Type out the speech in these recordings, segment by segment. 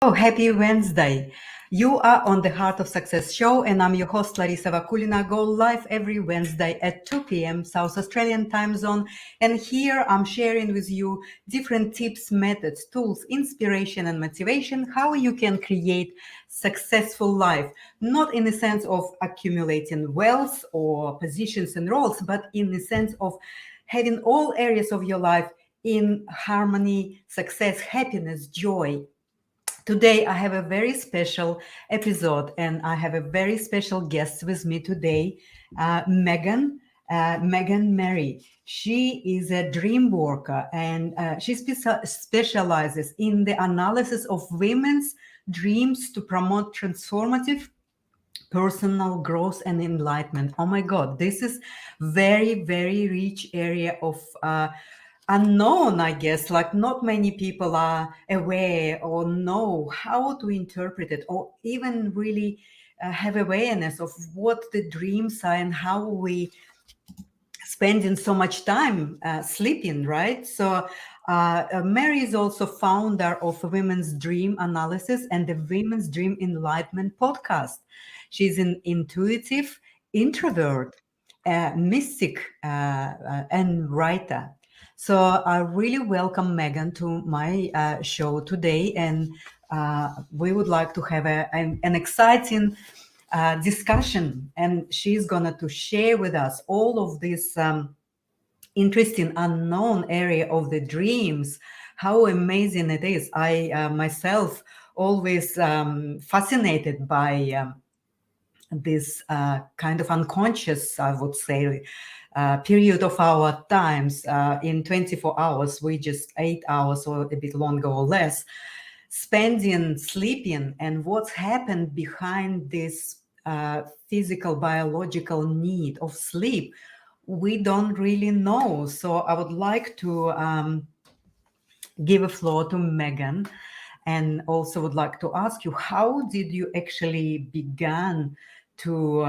Oh, happy Wednesday. You are on the Heart of Success show, and I'm your host, Larissa Vakulina. Go live every Wednesday at 2 p.m. South Australian time zone. And here I'm sharing with you different tips, methods, tools, inspiration, and motivation, how you can create successful life, not in the sense of accumulating wealth or positions and roles, but in the sense of having all areas of your life in harmony, success, happiness, joy. Today, I have a very special episode, and I have a very special guest with me today, Megan Mary. She is a dream worker, and she specializes in the analysis of women's dreams to promote transformative personal growth and enlightenment. Oh my God, this is very, very rich area of unknown, I guess. Like not many people are aware or know how to interpret it, or even really have awareness of what the dreams are and how we spending so much time sleeping, right? So Mary is also founder of Women's Dream Analysis and the Women's Dream Enlightenment podcast. She's an intuitive introvert, mystic, and writer. So I really welcome Megan to my show today, and we would like to have an exciting discussion, and she's gonna to share with us all of this interesting unknown area of the dreams. How amazing it is! I myself always fascinated by this kind of unconscious, I would say, period of our times. In 24 hours, we just 8 hours or a bit longer or less spending sleeping, and what's happened behind this physical biological need of sleep, we don't really know. So I would like to give a floor to Megan, and also would like to ask you, how did you actually begin to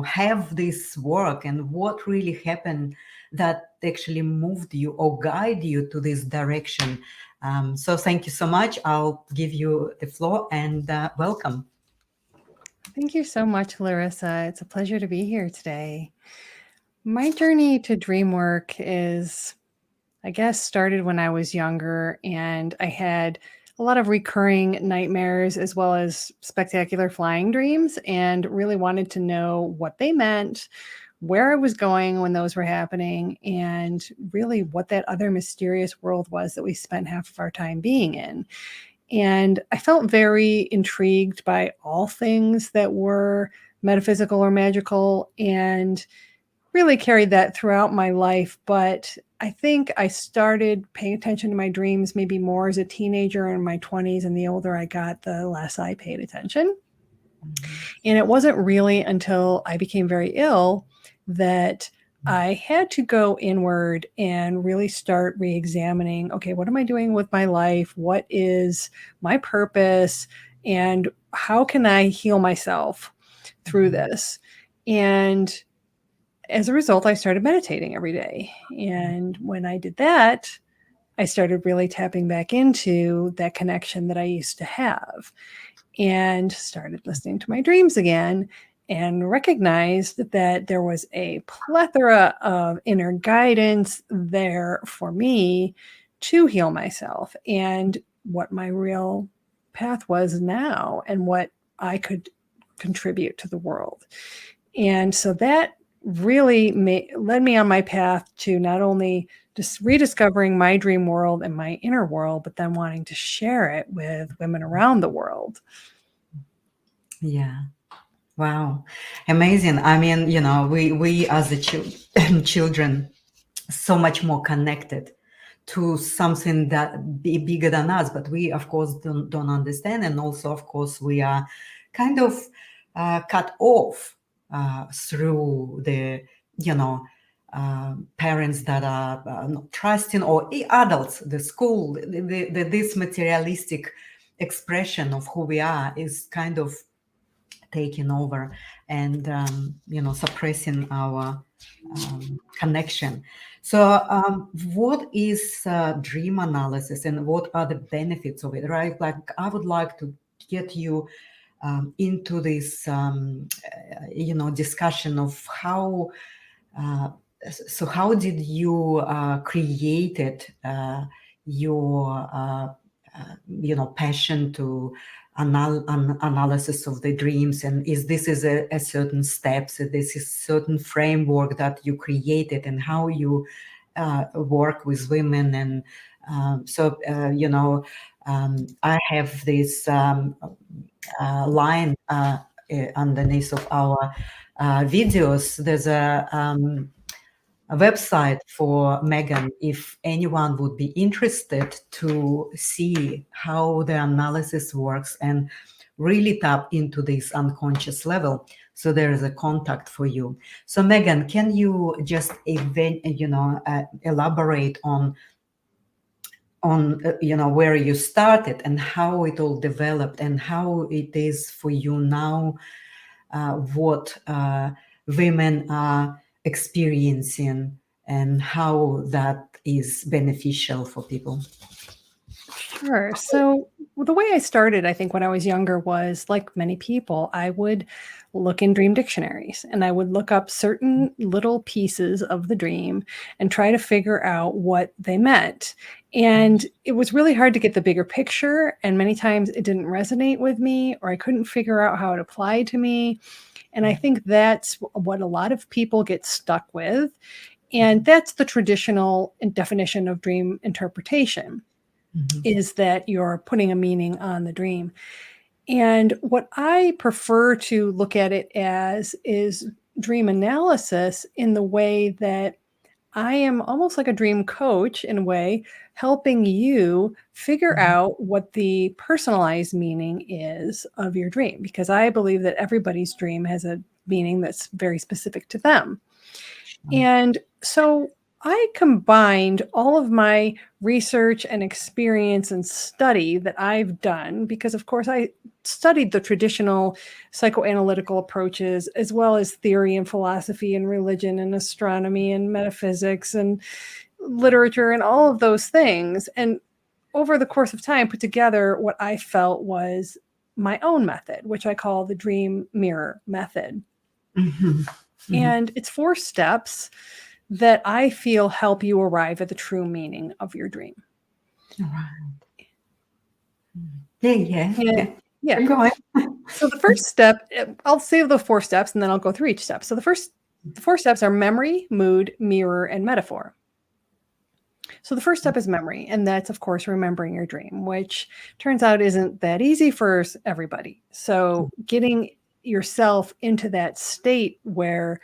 have this work, and what really happened that actually moved you or guide you to this direction? So thank you so much. I'll give you the floor, and welcome. Thank you so much, Larissa. It's a pleasure to be here today. My journey to dream work is, I guess, started when I was younger, and I had a lot of recurring nightmares as well as spectacular flying dreams, and really wanted to know what they meant, where I was going when those were happening, and really what that other mysterious world was that we spent half of our time being in. And I felt very intrigued by all things that were metaphysical or magical, and really carried that throughout my life. But I think I started paying attention to my dreams maybe more as a teenager in my 20s, and the older I got, the less I paid attention. And it wasn't really until I became very ill that I had to go inward and really start re-examining, okay, what am I doing with my life? What is my purpose? And how can I heal myself through this? And as a result, I started meditating every day. And when I did that, I started really tapping back into that connection that I used to have, and started listening to my dreams again, and recognized that there was a plethora of inner guidance there for me to heal myself, and what my real path was now, and what I could contribute to the world. And so that really led me on my path to not only just rediscovering my dream world and my inner world, but then wanting to share it with women around the world. Yeah. Wow. Amazing. I mean, we as the children, so much more connected to something that be bigger than us, but we of course don't understand. And also, of course, we are kind of cut off through the parents that are not trusting, or adults, the school, this materialistic expression of who we are is kind of taking over and suppressing our connection. So, what is dream analysis, and what are the benefits of it? Right? Like, I would like to get you into this, discussion of how. So, how did you created your passion to analysis of the dreams, and is this is a certain steps, this is certain framework that you created, and how you work with women, and I have this line underneath of our videos. There's a website for Megan if anyone would be interested to see how the analysis works and really tap into this unconscious level. So there is a contact for you. So Megan, can you just elaborate on where you started and how it all developed and how it is for you now, what women are experiencing and how that is beneficial for people? Sure. So the way I started, I think, when I was younger was like many people, I would look in dream dictionaries and I would look up certain little pieces of the dream and try to figure out what they meant. And it was really hard to get the bigger picture. And many times it didn't resonate with me, or I couldn't figure out how it applied to me. And I think that's what a lot of people get stuck with. And that's the traditional definition of dream interpretation. Is that you're putting a meaning on the dream. And what I prefer to look at it as is dream analysis in the way that I am almost like a dream coach in a way, helping you figure out what the personalized meaning is of your dream, because I believe that everybody's dream has a meaning that's very specific to them. And so I combined all of my research and experience and study that I've done, because of course I studied the traditional psychoanalytical approaches, as well as theory and philosophy and religion and astronomy and metaphysics and literature and all of those things. And over the course of time, put together what I felt was my own method, which I call the dream mirror method. And it's 4 steps that I feel help you arrive at the true meaning of your dream. Right. Yeah. Go ahead. So the first step, I'll save the 4 steps and then I'll go through each step. So the 4 steps are memory, mood, mirror, and metaphor. So the first step is memory, and that's, of course, remembering your dream, which turns out isn't that easy for everybody. So getting yourself into that state where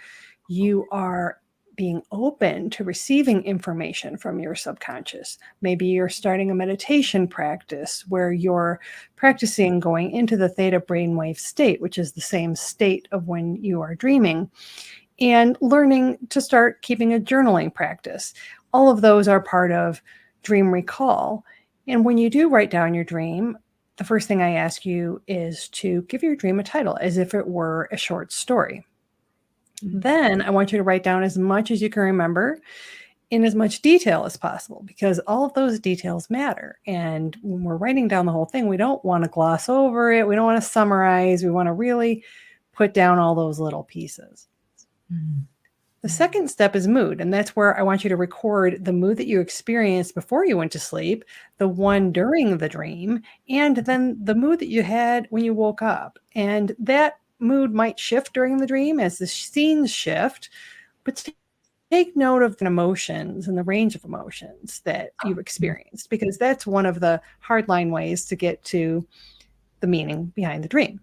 you are being open to receiving information from your subconscious. Maybe you're starting a meditation practice where you're practicing going into the theta brainwave state, which is the same state of when you are dreaming, and learning to start keeping a journaling practice. All of those are part of dream recall. And when you do write down your dream, the first thing I ask you is to give your dream a title as if it were a short story. Then I want you to write down as much as you can remember in as much detail as possible, because all of those details matter. And when we're writing down the whole thing, we don't want to gloss over it. We don't want to summarize. We want to really put down all those little pieces. The second step is mood, and that's where I want you to record the mood that you experienced before you went to sleep, the one during the dream, and then the mood that you had when you woke up. And that mood might shift during the dream as the scenes shift, but take note of the emotions and the range of emotions that you've experienced, because that's one of the hardline ways to get to the meaning behind the dream.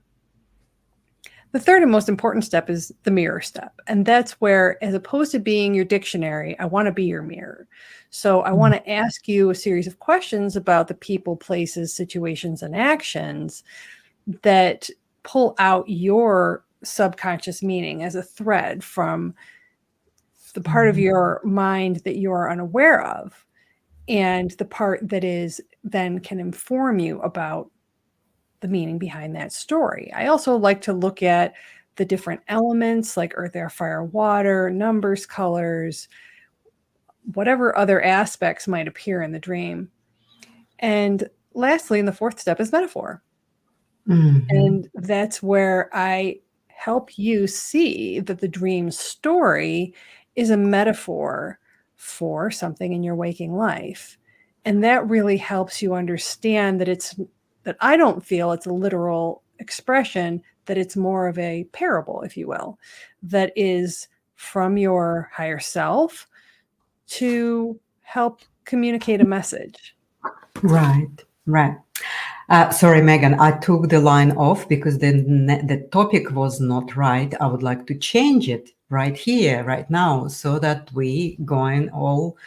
The third and most important step is the mirror step. And that's where, as opposed to being your dictionary, I want to be your mirror. So I want to ask you a series of questions about the people, places, situations, and actions that pull out your subconscious meaning as a thread from the part of your mind that you are unaware of, and the part that is then can inform you about the meaning behind that story. I also like to look at the different elements like earth, air, fire, water, numbers, colors, whatever other aspects might appear in the dream. And lastly, and the fourth step is metaphor. And that's where I help you see that the dream story is a metaphor for something in your waking life. And that really helps you understand that I don't feel it's a literal expression, that it's more of a parable, if you will, that is from your higher self to help communicate a message. Right, right. Sorry, Megan, I took the line off because the topic was not right. I would like to change it right here, right now, so that we going all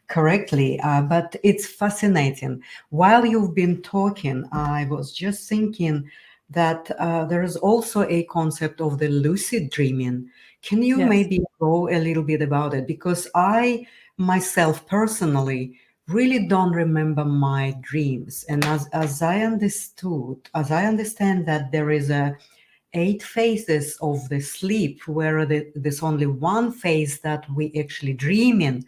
correctly. But it's fascinating. While you've been talking, I was just thinking that there is also a concept of the lucid dreaming. Can you Yes. maybe go a little bit about it? Because I myself personally really don't remember my dreams. And as I understand that there is a 8 phases of the sleep where there's only one phase that we actually dream in.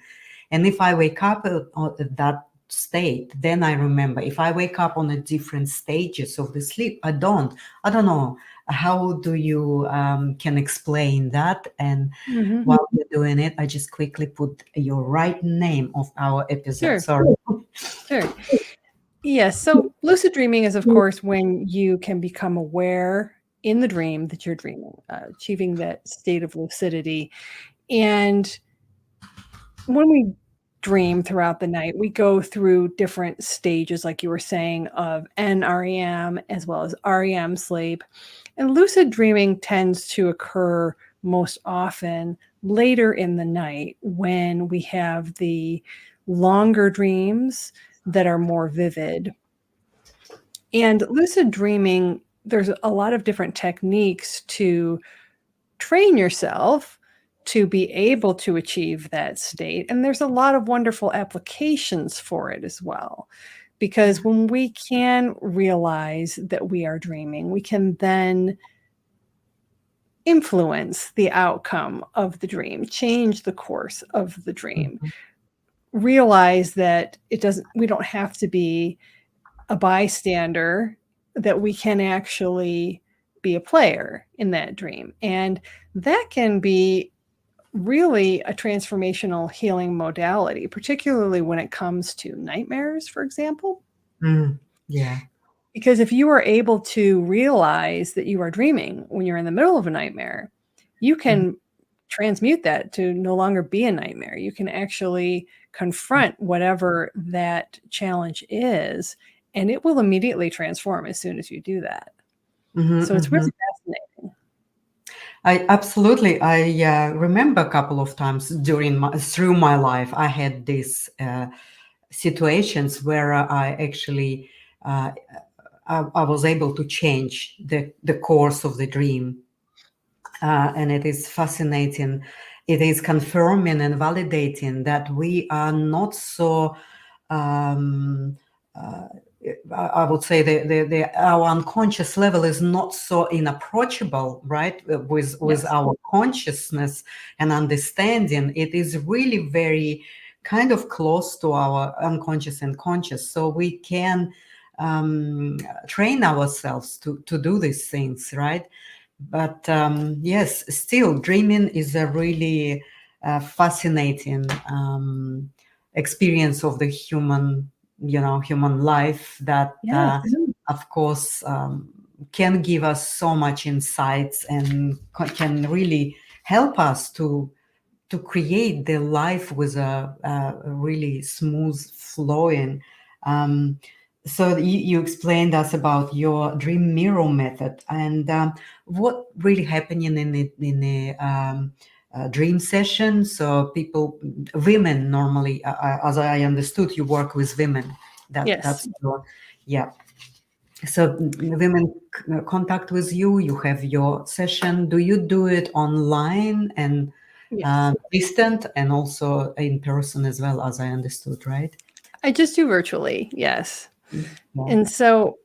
And if I wake up at that state, then I remember. If I wake up on a different stages of the sleep, I don't know. How do you can explain that? And while you're doing it, I just quickly put your right name of our episode. Sure. Sorry. Sure. Yes. So lucid dreaming is, of course, when you can become aware in the dream that you're dreaming, achieving that state of lucidity. And when we dream throughout the night, we go through different stages, like you were saying, of NREM as well as REM sleep. And lucid dreaming tends to occur most often later in the night when we have the longer dreams that are more vivid. And lucid dreaming, there's a lot of different techniques to train yourself to be able to achieve that state. And there's a lot of wonderful applications for it as well. Because when we can realize that we are dreaming, we can then influence the outcome of the dream, change the course of the dream, realize that we don't have to be a bystander, that we can actually be a player in that dream. And that can be really a transformational healing modality, particularly when it comes to nightmares, for example. Yeah. Because if you are able to realize that you are dreaming when you're in the middle of a nightmare, you can transmute that to no longer be a nightmare. You can actually confront whatever that challenge is, and it will immediately transform as soon as you do that. So it's really fascinating. I remember a couple of times through my life, I had these situations where I actually I was able to change the course of the dream, and it is fascinating. It is confirming and validating that we are not so. I would say our unconscious level is not so inapproachable, right? With our consciousness and understanding, it is really very kind of close to our unconscious and conscious. So we can train ourselves to do these things, right? But yes, still, dreaming is a really fascinating experience of the human life that of course can give us so much insights and can really help us to create the life with a really smooth flowing. So you explained us about your dream mirror method and what really happening in the dream session. So women normally, as I understood, you work with women. That's yeah. So women contact with you. You have your session. Do you do it online and distant, and also in person as well, as I understood, right? I just do virtually, yes. And so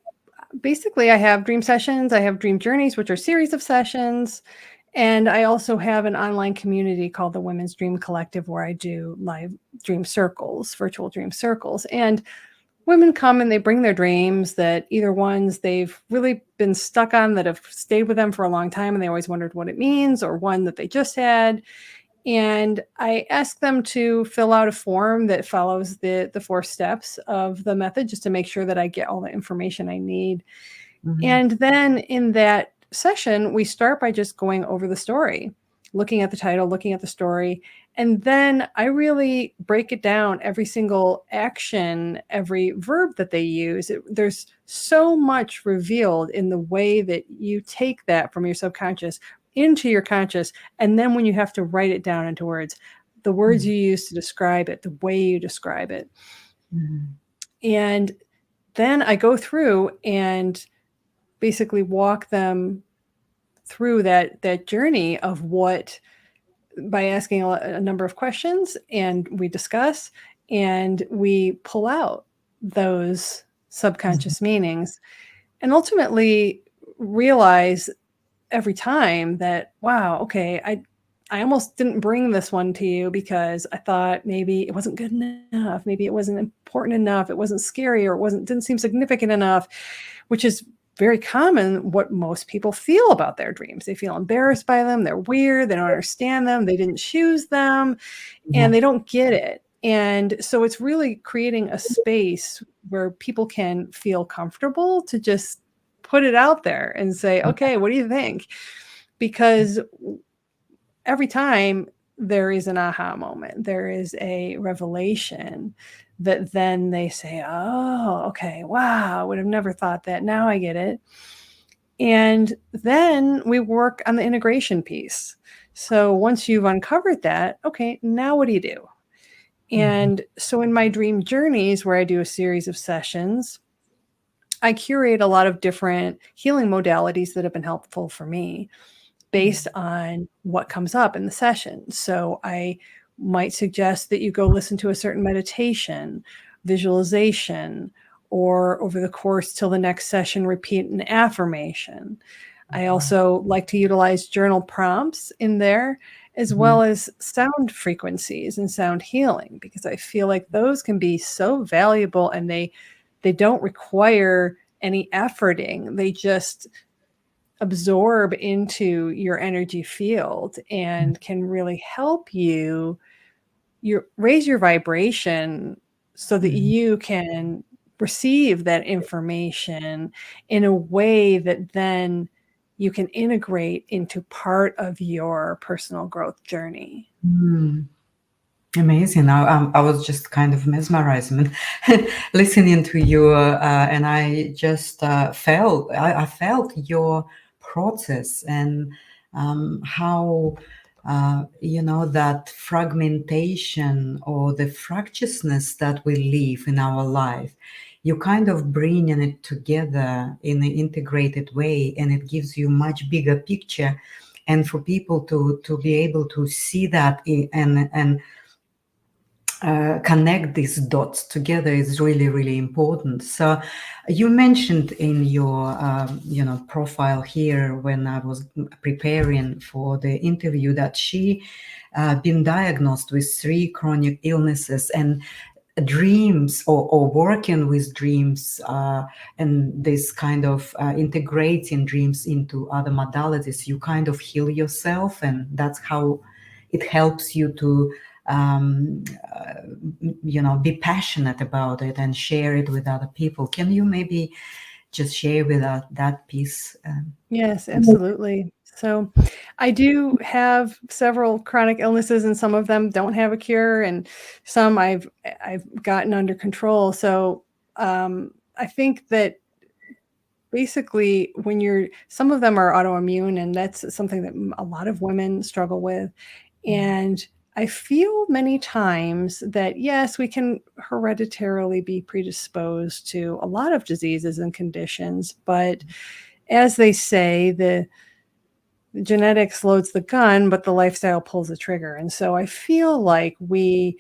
Basically, I have dream sessions, I have dream journeys, which are series of sessions. And I also have an online community called the Women's Dream Collective where I do live dream circles, virtual dream circles. And women come and they bring their dreams, that either ones they've really been stuck on that have stayed with them for a long time and they always wondered what it means, or one that they just had. And I ask them to fill out a form that follows the 4 steps of the method, just to make sure that I get all the information I need. Mhm. And then in that session, we start by just going over the story, looking at the title, looking at the story. And then I really break it down, every single action, every verb that they use. There's so much revealed in the way that you take that from your subconscious into your conscious. And then when you have to write it down into words, the words Mhm. you use to describe it, the way you describe it. Mhm. And then I go through and basically walk them through that journey of what, by asking a number of questions, and we discuss and we pull out those Mhm. subconscious meanings, and ultimately realize every time that, wow, okay, I almost didn't bring this one to you because I thought maybe it wasn't good enough, maybe it wasn't important enough, it wasn't scary, or it wasn't didn't seem significant enough, which is very common what most people feel about their dreams. They feel embarrassed by them, they're weird, they don't understand them, they didn't choose them, Yeah. and they don't get it. And so it's really creating a space where people can feel comfortable to just put it out there and say, Okay. okay, what do you think? Because every time there is an aha moment, there is a revelation that then they say, oh, okay, wow, I would have never thought that. Now I get it. And then we work on the integration piece. So once you've uncovered that, okay, now what do you do? Mhm. And so in my dream journeys, where I do a series of sessions, I curate a lot of different healing modalities that have been helpful for me based Mhm. on what comes up in the session. So I might suggest that you go listen to a certain meditation, visualization, or over the course till the next session, repeat an affirmation. I also like to utilize journal prompts in there, as Mhm. well as sound frequencies and sound healing, because I feel like those can be so valuable, and they don't require any efforting. They just absorb into your energy field and can really help you raise your vibration so that Mhm. you can receive that information in a way that then you can integrate into part of your personal growth journey. Mm. Amazing. I was just kind of mesmerized listening to you, and I just I felt your process and how that fragmentation or the fractiousness that we live in our life. You kind of bringing it together in an integrated way, and it gives you much bigger picture. And for people to be able to see that and connect these dots together is really really important. So you mentioned in your profile here, when I was preparing for the interview, that she been diagnosed with 3 chronic illnesses, and dreams, or working with dreams, and this kind of integrating dreams into other modalities, you kind of heal yourself, and that's how it helps you to um, be passionate about it and share it with other people. Can you maybe just share with us that piece? Yes, absolutely. So I do have several chronic illnesses, and some of them don't have a cure, and some I've gotten under control. So I think that basically when you're some of them are autoimmune, and that's something that a lot of women struggle with. And I feel many times that yes, we can hereditarily be predisposed to a lot of diseases and conditions, but as they say, the genetics loads the gun, but the lifestyle pulls the trigger. And so I feel like when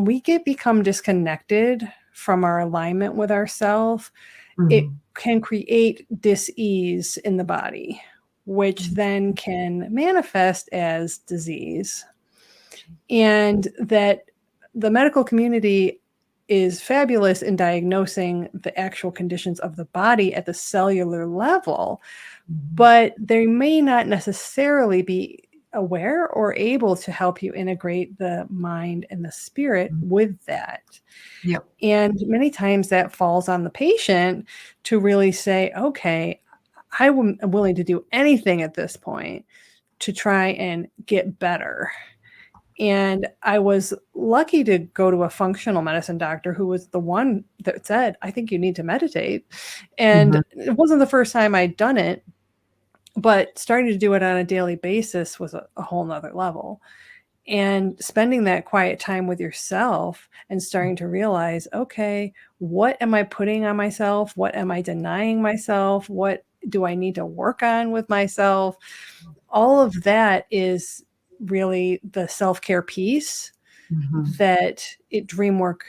we become disconnected from our alignment with ourselves, it Mhm. can create dis-ease in the body, which then can manifest as disease. And that the medical community is fabulous in diagnosing the actual conditions of the body at the cellular level, but they may not necessarily be aware or able to help you integrate the mind and the spirit with that. Yep. And many times that falls on the patient to really say, okay, I'm willing to do anything at this point to try and get better. And I was lucky to go to a functional medicine doctor who was the one that said, I think you need to meditate. And it wasn't the first time I'd done it, but starting to do it on a daily basis was a whole nother level. And spending that quiet time with yourself and starting to realize, okay, what am I putting on myself? What am I denying myself? What do I need to work on with myself? All of that is really the self-care piece that dream work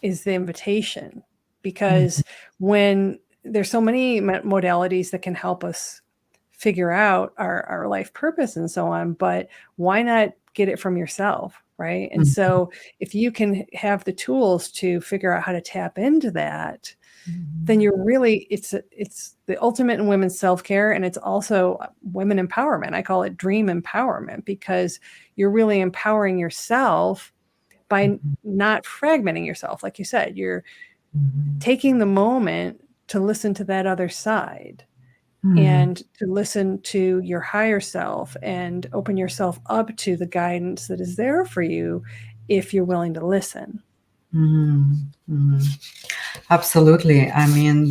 is the invitation, because when there's so many modalities that can help us figure out our life purpose and so on, but why not get it from yourself, right? And so if you can have the tools to figure out how to tap into that, then you're really, it's the ultimate in women's self-care, and it's also women empowerment. I call it dream empowerment, because you're really empowering yourself by not fragmenting yourself. Like you said, you're taking the moment to listen to that other side and to listen to your higher self and open yourself up to the guidance that is there for you if you're willing to listen. Absolutely. I mean,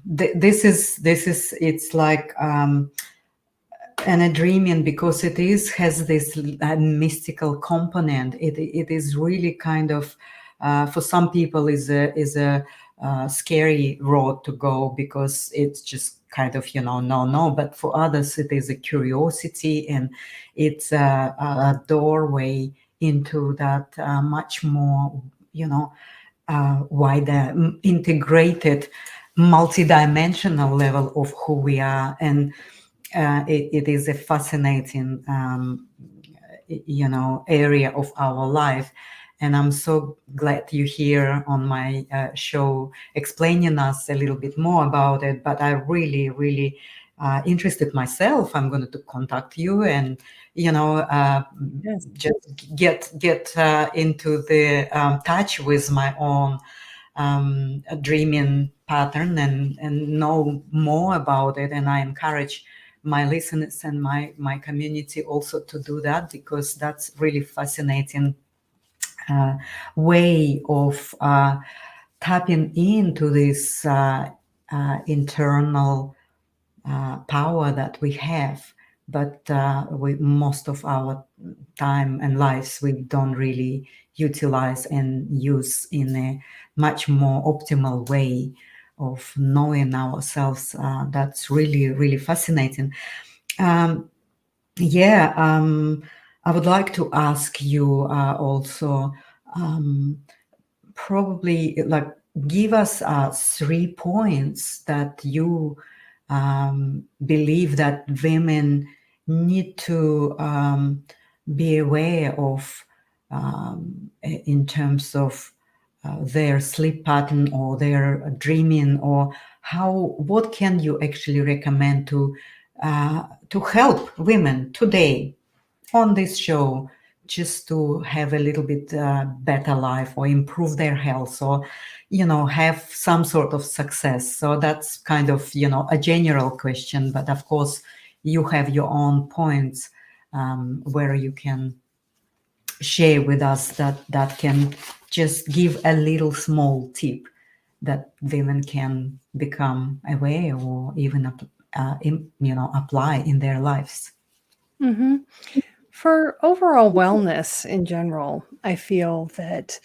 this is it's like and a dreaming, because it has this mystical component. It is really kind of for some people is a scary road to go, because it's just kind of no, but for others it is a curiosity, and it's a doorway into that much more wider, integrated, multidimensional level of who we are. And it is a fascinating area of our life. And I'm so glad you're here on my show explaining us a little bit more about it. But I really interested myself. I'm going to contact you and Yes. just get into the touch with my own dreaming pattern and know more about it. And I encourage my listeners and my community also to do that, because that's really fascinating way of tapping into this internal power that we have, but most of our time and lives we don't really utilize and use in a much more optimal way of knowing ourselves. That's really fascinating. Yeah, I would like to ask you also, probably like give us 3 points that you believe that women need to be aware of in terms of their sleep pattern or their dreaming, or what can you actually recommend to help women today on this show, just to have a little bit better life or improve their health, or have some sort of success? So that's kind of a general question, but of course you have your own points where you can share with us that can just give a little small tip that women can become aware or even apply in their lives. Mm-hmm. For overall wellness in general, I feel that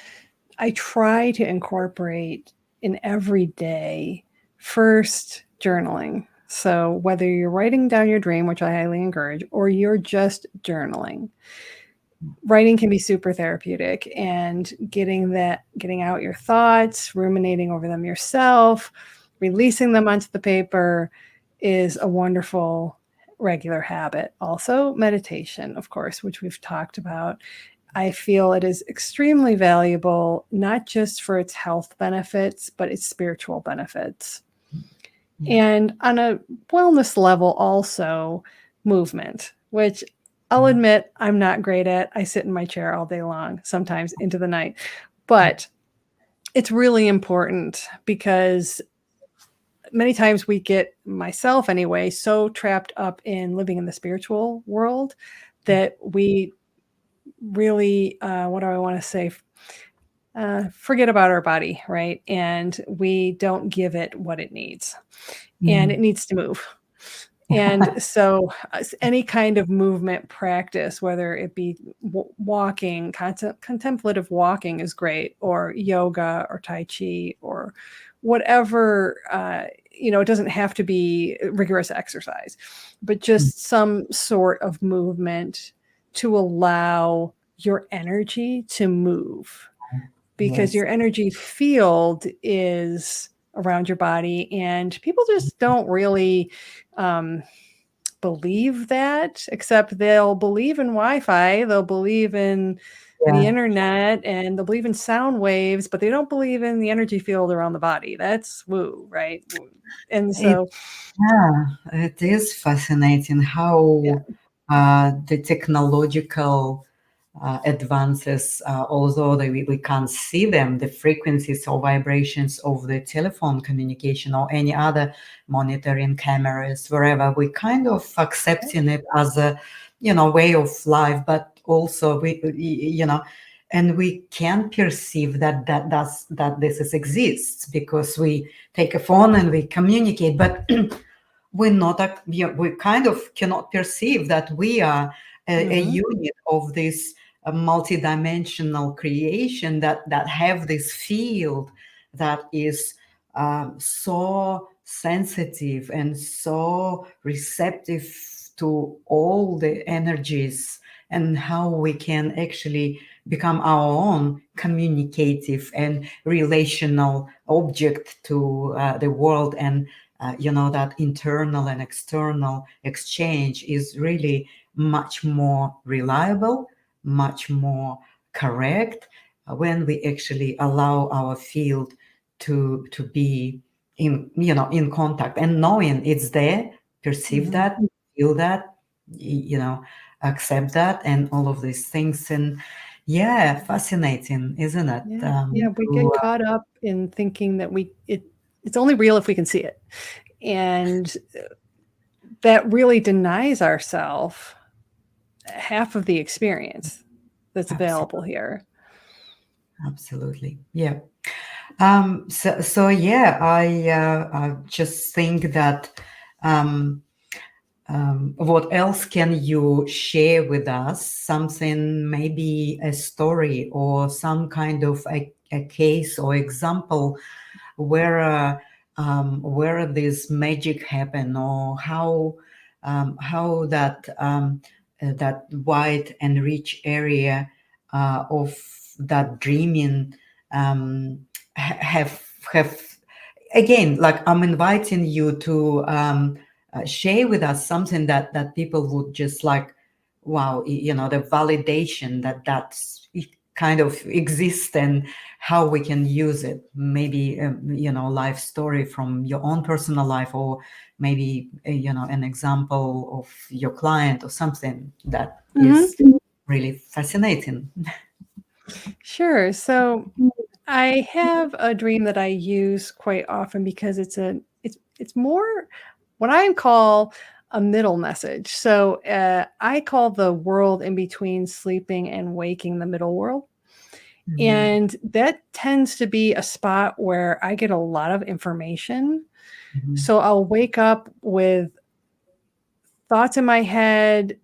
I try to incorporate in every day first journaling. So whether you're writing down your dream, which I highly encourage, or you're just journaling, writing can be super therapeutic, and getting out your thoughts, ruminating over them yourself, releasing them onto the paper is a wonderful regular habit. Also, meditation, of course, which we've talked about. I feel it is extremely valuable, not just for its health benefits, but its spiritual benefits. Yeah. And on a wellness level, also movement, which I'll admit I'm not great at. I sit in my chair all day long, sometimes into the night. But it's really important because many times we get, myself anyway, so trapped up in living in the spiritual world that we really, what do I want to say? Forget about our body, right? And we don't give it what it needs, and it needs to move. And so any kind of movement practice, whether it be walking, contemplative walking is great, or yoga or Tai Chi or whatever, it doesn't have to be rigorous exercise, but just some sort of movement to allow your energy to move, because Yes. your energy field is around your body, and people just don't really believe that, except they'll believe in Wi-Fi, they'll believe in the Yeah. internet, and they'll believe in sound waves, but they don't believe in the energy field around the body. That's woo, right? And It, so, yeah, it is fascinating yeah. how the technological advances, although we can't see them, the frequencies or vibrations of the telephone communication or any other monitoring cameras, wherever, we kind of accepting it as a, way of life, but also and we can perceive that this exists because we take a phone and we communicate, but we kind of cannot perceive that we are a Mhm. unit of this multidimensional creation that have this field that is so sensitive and so receptive to all the energies, and how we can actually become our own communicative and relational object to the world. And that internal and external exchange is really much more reliable, much more correct, when we actually allow our field to be in contact and knowing it's there, perceive Mhm. that, feel that, accept that, and all of these things. And yeah, fascinating, isn't it? Yeah, yeah, we To, get caught up in thinking that it's only real if we can see it, and that really denies ourselves half of the experience that's available here. Absolutely, yeah. So yeah, I just think that what else can you share with us? Something, maybe a story or some kind of a case or example where this magic happen, or how that wide and rich area of that dreaming have again, like, I'm inviting you to share with us something that people would just like, wow, the validation that's it kind of exists, and how we can use it. Maybe life story from your own personal life, or maybe an example of your client, or something that Mhm. is really fascinating. Sure. So I have a dream that I use quite often because it's more what I call a middle message. So I call the world in between sleeping and waking the middle world. Mhm. And that tends to be a spot where I get a lot of information. Mhm. So I'll wake up with thoughts in my head,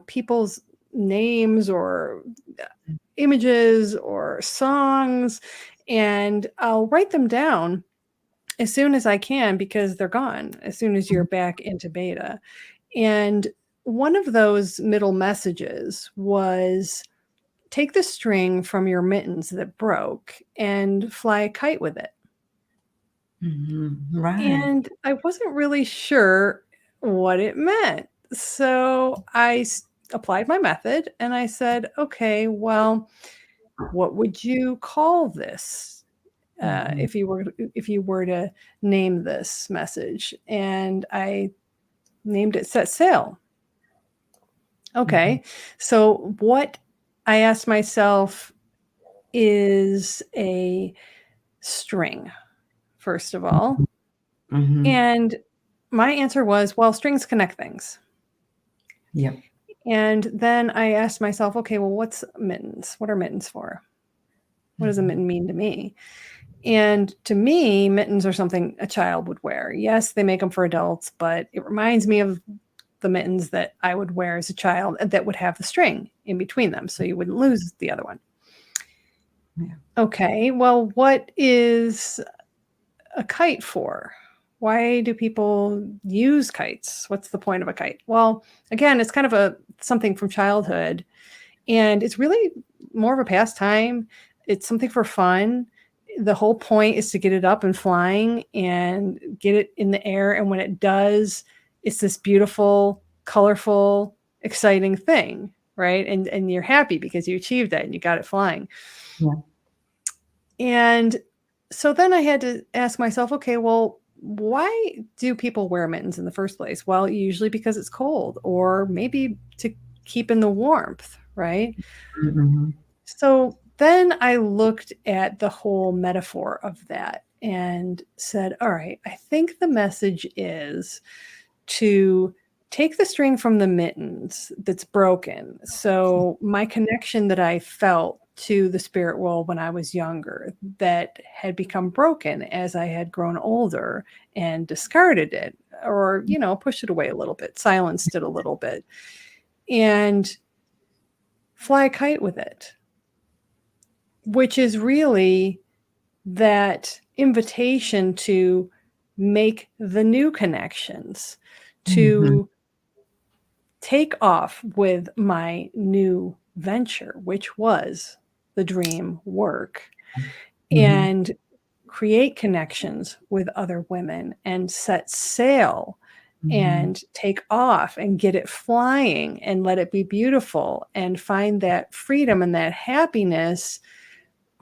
people's names or images or songs, and I'll write them down as soon as I can because they're gone as soon as you're back into beta. And one of those middle messages was take the string from your mittens that broke and fly a kite with it. Right. And I wasn't really sure what it meant. So I applied my method and I said, okay, well, what would you call this Mhm. if you were to name this message? And I named it Set Sail. Mhm. Okay, so what I asked myself is a string, first of all. Mhm. And my answer was, well, strings connect things. Yep. And then I asked myself, okay, well, what's mittens? What are mittens for? What does a Mhm. mitten mean to me? And to me, mittens are something a child would wear. Yes, they make them for adults, but it reminds me of the mittens that I would wear as a child that would have the string in between them so you wouldn't lose the other one. Yeah. Okay, well, what is a kite for? Why do people use kites? What's the point of a kite? Well, again, it's kind of a something from childhood, and it's really more of a pastime. It's something for fun. The whole point is to get it up and flying and get it in the air, and when it does, it's this beautiful, colorful, exciting thing, right? And you're happy because you achieved that and you got it flying. Yeah. And so then I had to ask myself, okay, well, why do people wear mittens in the first place? Well, usually because it's cold or maybe to keep in the warmth, right? Mhm. So then I looked at the whole metaphor of that and said, all right, I think the message is to take the string from the mittens that's broken. So my connection that I felt to the spirit world when I was younger that had become broken as I had grown older and discarded it or, pushed it away a little bit, silenced it a little bit, and fly a kite with it, which is really that invitation to make the new connections, Mhm. to take off with my new venture, which was the dream work, Mhm. and create connections with other women and set sail Mhm. and take off and get it flying and let it be beautiful and find that freedom and that happiness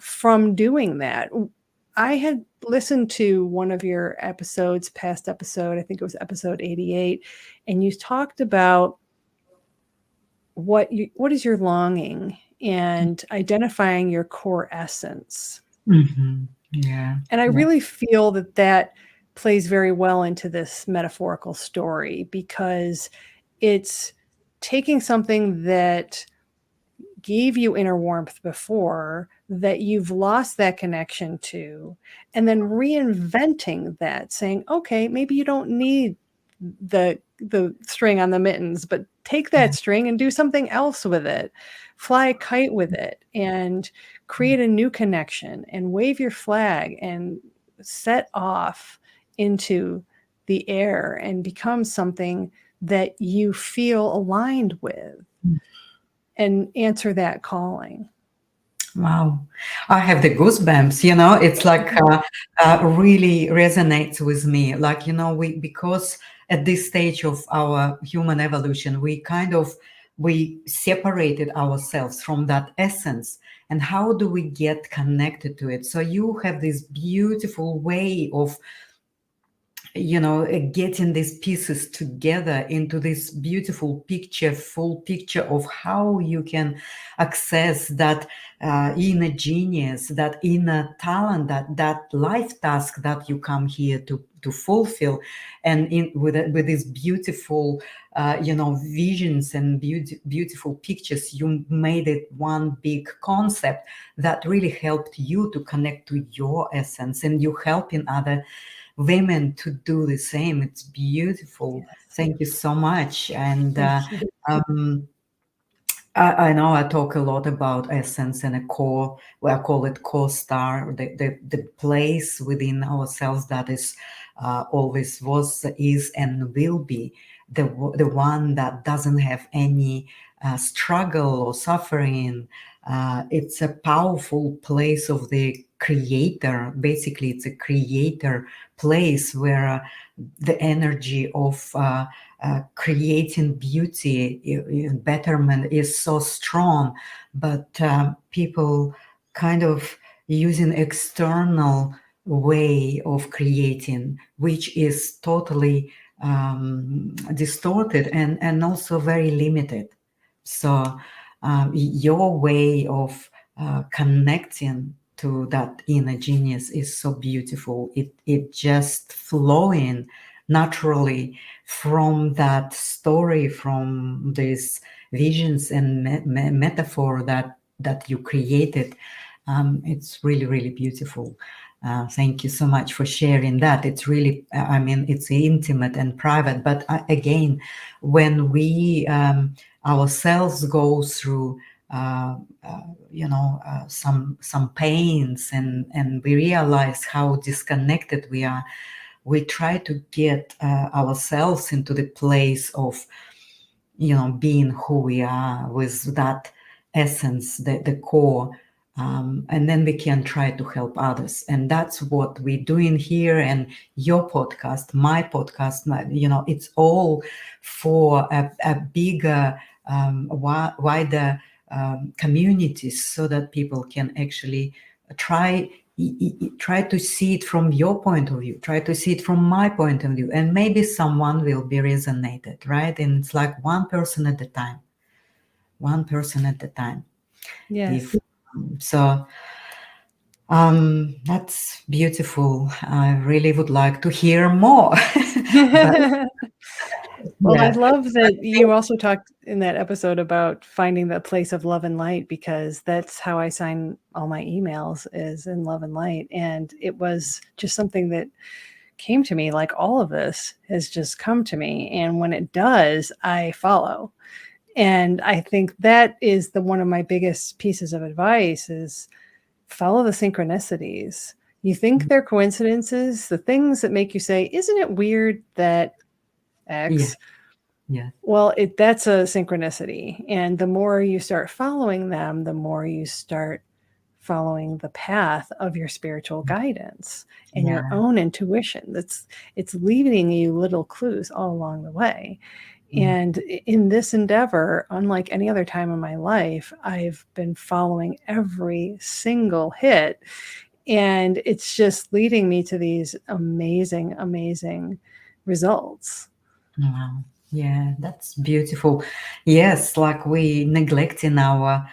from doing that. I had listened to one of your episodes, past episode, I think it was episode 88, and you talked about what is your longing and identifying your core essence. Mhm. Yeah. And I Yeah. really feel that that plays very well into this metaphorical story because it's taking something that gave you inner warmth before that you've lost that connection to, and then reinventing that, saying, okay, maybe you don't need the string on the mittens, but take that string and do something else with it. Fly a kite with it and create a new connection and wave your flag and set off into the air and become something that you feel aligned with and answer that calling. Wow. I have the goosebumps. It's like really resonates with me. Like, because at this stage of our human evolution, we separated ourselves from that essence. And how do we get connected to it? So you have this beautiful way of getting these pieces together into this beautiful picture, full picture of how you can access that inner genius, that inner talent, that life task that you come here to fulfill, and with these beautiful visions and beautiful pictures, you made it one big concept that really helped you to connect to your essence, and you helping other women to do the same. It's beautiful. Yes. Thank you so much. And Thank you. um, I know I talk a lot about essence and a core, well, I call it core star, the place within ourselves that is always was, is, and will be. the one that doesn't have any struggle or suffering. It's a powerful place of the creator. Basically, it's a creator place where the energy of creating beauty, betterment is so strong, but people kind of using external way of creating, which is totally distorted and also very limited. So your way of connecting to that inner genius is so beautiful. It just flowing naturally from that story, from these visions and metaphor that you created. It's really, really beautiful. Thank you so much for sharing that. It's really, I mean, it's intimate and private. But again, when we ourselves go through, some pains, and we realize how disconnected we are, we try to get ourselves into the place of, being who we are with that essence, the core. And then we can try to help others, and that's what we're doing here. And your podcast, my podcast, it's all for a bigger, wider communities, so that people can actually try try to see it from your point of view, try to see it from my point of view, and maybe someone will be resonated, right? And it's like one person at a time, one person at a time. Yes. If so, that's beautiful. I really would like to hear more. But Well, I yeah, love that you also talked in that episode about finding the place of love and light, because that's how I sign all my emails, is in love and light. And it was just something that came to me, like all of this has just come to me. And when it does, I follow. And I think that is one of my biggest pieces of advice is follow the synchronicities. You think they're coincidences, the things that make you say, isn't it weird that yeah, X? yeah, Well, that's a synchronicity. And the more you start following them, the more you start following the path of your spiritual guidance and your yeah. own intuition. It's leaving you little clues all along the way. Mm. And in this endeavor, unlike any other time in my life, I've been following every single hit. And it's just leading me to these amazing, amazing results. Wow. Yeah, that's beautiful. Yes, like we neglecting our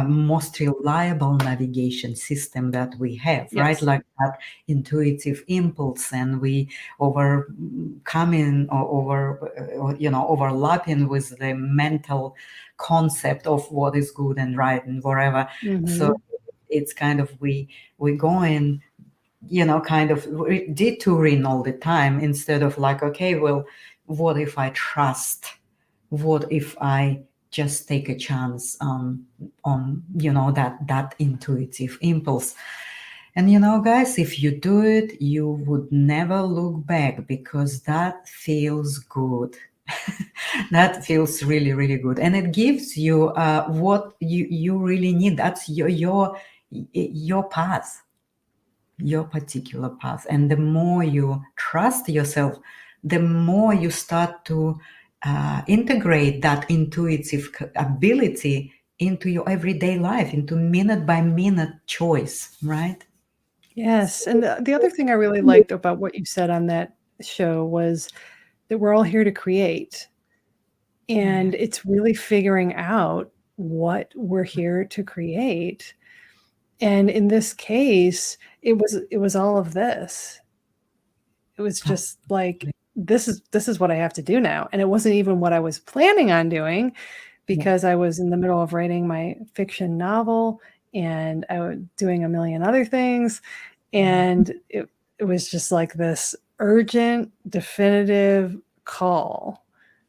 most reliable navigation system that we have, right? Yes. Like that intuitive impulse, and we overcoming or overlapping with the mental concept of what is good and right and whatever. So Mm-hmm. it's kind of we going, kind of detouring all the time, instead of like, okay, well, what if I trust? What if I just take a chance on that intuitive impulse? And guys, if you do it, you would never look back, because that feels good. That feels really, really good, and it gives you what you really need. That's your path, your particular path. And the more you trust yourself, the more you start to integrate that intuitive ability into your everyday life, into minute by minute choice, right? Yes. And the other thing I really liked about what you said on that show was that we're all here to create. Yeah, And it's really figuring out what we're here to create. And in this case, it was all of this. It was just like, absolutely. this is what I have to do now. And it wasn't even what I was planning on doing, Yeah, because I was in the middle of writing my fiction novel and I was doing a million other things. And it was just like this urgent, definitive call.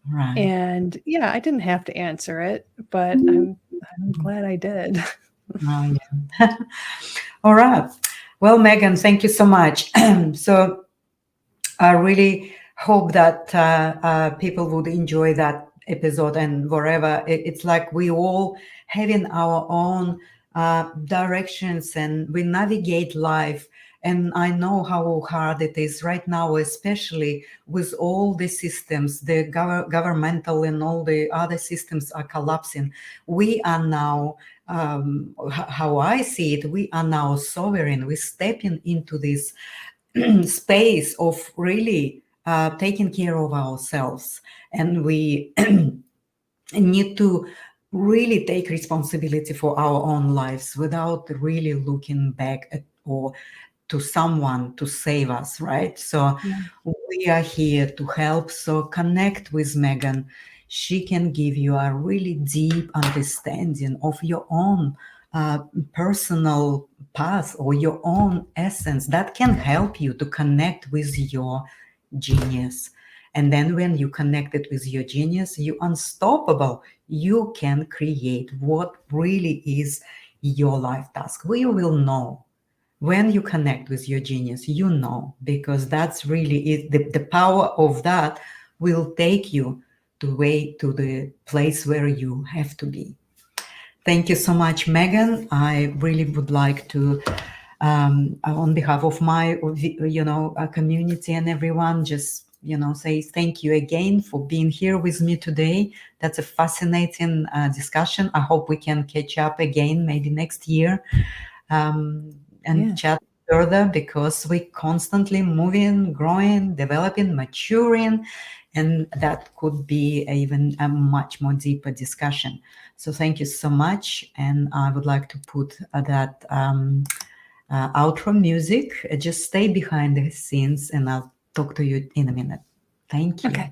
right. And yeah, I didn't have to answer it, but I'm glad I did. Oh, yeah. All right. Well, Megan, thank you so much. So I really hope that people would enjoy that episode, and wherever it's like we all having our own directions and we navigate life. And I know how hard it is right now, especially with all the systems, the governmental and all the other systems are collapsing. We are now, how I see it, we are now sovereign. We're stepping into this space of really taking care of ourselves. And we need to really take responsibility for our own lives without really looking back at or to someone to save us, right? So Yeah. we are here to help. So connect with Megan. She can give you a really deep understanding of your own uh, personal path or your own essence that can help you to connect with your genius. And then when you connect it with your genius, you unstoppable. You can create what really is your life task. We will know when you connect with your genius, you know, because that's really it. The power of that will take you to the place where you have to be. Thank you so much, Megan. I really would like to, on behalf of my, community and everyone, just say thank you again for being here with me today. That's a fascinating discussion. I hope we can catch up again, maybe next year, and Yes. chat further, because we constantly moving, growing, developing, maturing, and that could be even a much more deeper discussion. So thank you so much, and I would like to put that outro music. Just stay behind the scenes, and I'll talk to you in a minute. Thank you. Okay.